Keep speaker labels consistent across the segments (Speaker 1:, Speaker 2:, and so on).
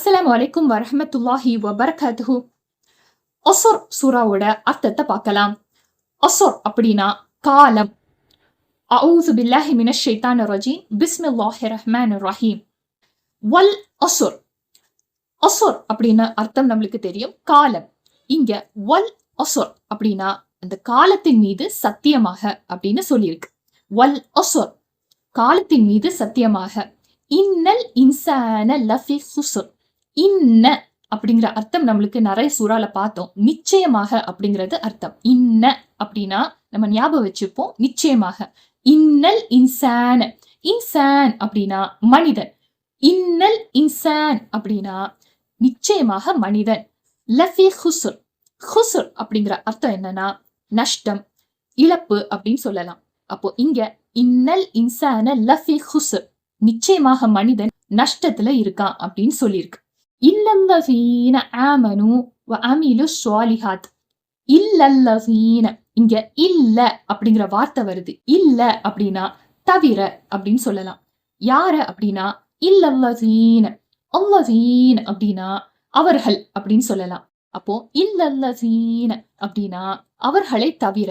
Speaker 1: அஸ்ஸலாமு அலைக்கும் வரஹ்மத்துல்லாஹி வபரகாத்துஹு. அஸ்ர் சூராவோட அர்த்தத்தை பார்க்கலாம். அஸ்ர் அப்படின்னா காலம். அஊது பில்லாஹி மினஷ் ஷைத்தானிர் ரஜீம். பிஸ்மில்லாஹிர் ரஹ்மானிர் ரஹீம். வல் அஸ்ர். அஸ்ர் அப்படின்னு அர்த்தம் நம்மளுக்கு தெரியும், காலம். இங்க வல் அஸ்ர் அப்படின்னா அந்த காலத்தின் மீது சத்தியமாக அப்படின்னு சொல்லியிருக்கு. வல் அஸ்ர், காலத்தின் மீது சத்தியமாக. இன்னல் இன்சான லஃபி ஹுஸ்ர். இன்ன அப்படிங்கிற அர்த்தம் நம்மளுக்கு நிறைய சூறால பார்த்தோம். நிச்சயமாக அப்படிங்கிறது அர்த்தம். இன்ன அப்படின்னா நம்ம ஞாபகம் வச்சுப்போம், நிச்சயமாக. இன்னல் இன்சான, இன்சான் அப்படின்னா மனிதன். இன்னல் இன்சான் அப்படின்னா நிச்சயமாக மனிதன். லஃபி ஹுஸ்ர். ஹுஸ்ர் அப்படிங்கிற அர்த்தம் என்னன்னா நஷ்டம், இழப்பு அப்படின்னு சொல்லலாம். அப்போ இங்க இன்னல் இன்சான லஃபி ஹுஸ்ர், நிச்சயமாக மனிதன் நஷ்டத்துல இருக்கான் அப்படின்னு சொல்லியிருக்கு. இல்லல்லதீன ஆமனு வ அமிலு ஸாலிஹாத். இல்லல்லதீன, இங்க இல்ல அப்படிங்கிற வார்த்தை வருது. இல்ல அப்படின்னா தவிர அப்படின்னு சொல்லலாம். யார அப்படின்னா இல்லல்லதீன. அல்லதீன அப்படின்னா அவர்கள் அப்படின்னு சொல்லலாம். அப்போ இல்லல்லதீன அப்படின்னா அவர்களை தவிர,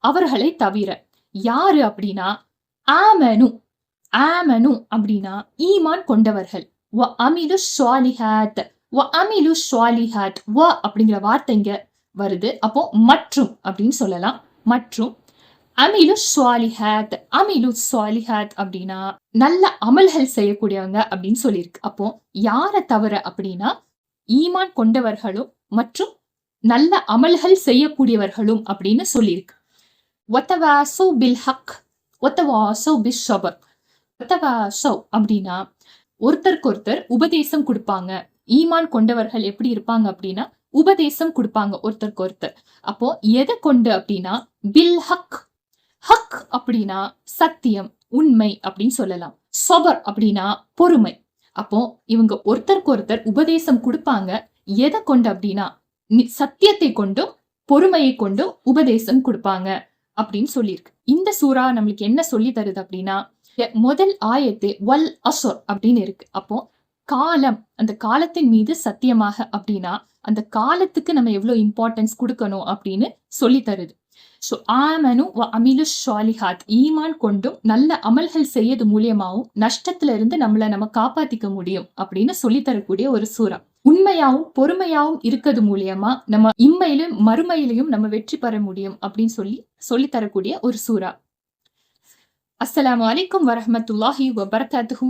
Speaker 1: அவர்களை தவிர. யாரு அப்படின்னா ஆமனு. ஆமனு அப்படின்னா ஈமான் கொண்டவர்கள். வ அமிலு ஸாலிஹாத். வ அமிலு ஸாலிஹாத். வ அப்படிங்கிற வார்த்தை இங்க வருது. அப்போ மற்றும் அப்படின்னு சொல்லலாம். மற்றும். அமிலு ஸாலிஹாத். அமிலு ஸாலிஹாத் அப்படின்னா நல்ல அமல்கள் செய்யக்கூடியவங்க அப்படின்னு சொல்லியிருக்கு. அப்போ யார தவிர அப்படின்னா ஈமான் கொண்டவர்களும் மற்றும் நல்ல அமல்கள் செய்யக்கூடியவர்களும் அப்படின்னு சொல்லியிருக்கு. வதவாஸவ் பில் ஹக் வதவாஸவ் பிஸ் ஸப்ர். வதவாஸவ் அப்படின்னா ஒருத்தருக்கு ஒருத்தர் உபதேசம் கொடுப்பாங்க. ஈமான் கொண்டவர்கள் எப்படி இருப்பாங்க அப்படின்னா உபதேசம் கொடுப்பாங்க ஒருத்தருக்கு ஒருத்தர். அப்போ எதை கொண்டு அப்படின்னா பில் ஹக். ஹக் அப்படின்னா சத்தியம், உண்மை அப்படின்னு சொல்லலாம். ஸப்ர் அப்படின்னா பொறுமை. அப்போ இவங்க ஒருத்தருக்கு ஒருத்தர் உபதேசம் கொடுப்பாங்க. எதை கொண்டு அப்படின்னா சத்தியத்தை கொண்டும் பொறுமையை கொண்டும் உபதேசம் கொடுப்பாங்க அப்படின்னு சொல்லியிருக்கு. இந்த சூறா நம்மளுக்கு என்ன சொல்லி தருது அப்படின்னா, முதல் ஆயத்து வல் அஸ்ர் அப்படின்னு இருக்கு. அப்போ காலம், அந்த காலத்தின் மீது சத்தியமாக அப்படின்னா அந்த காலத்துக்கு நம்ம எவ்வளவு இம்பார்ட்டன்ஸ் கொடுக்கணும் அப்படின்னு சொல்லி தருது. ஸோ ஆமனு வ அமிலு ஸாலிஹாத், ஈமான் கொண்டும் நல்ல அமல்கள் செய்யறது மூலியமாவும் நஷ்டத்துல இருந்து நம்ம காப்பாத்திக்க முடியும் அப்படின்னு சொல்லி தரக்கூடிய ஒரு சூறா. உண்மையாவும் பொறுமையாவும் இருக்கிறது மூலியமா நம்ம இம்மையிலும் மறுமையிலையும் நம்ம வெற்றி பெற முடியும் அப்படின்னு சொல்லி தரக்கூடிய ஒரு சூறா. அஸ்ஸலாமு அலைக்கும் வரஹ்மத்துல்லாஹி வபரகாத்துஹு.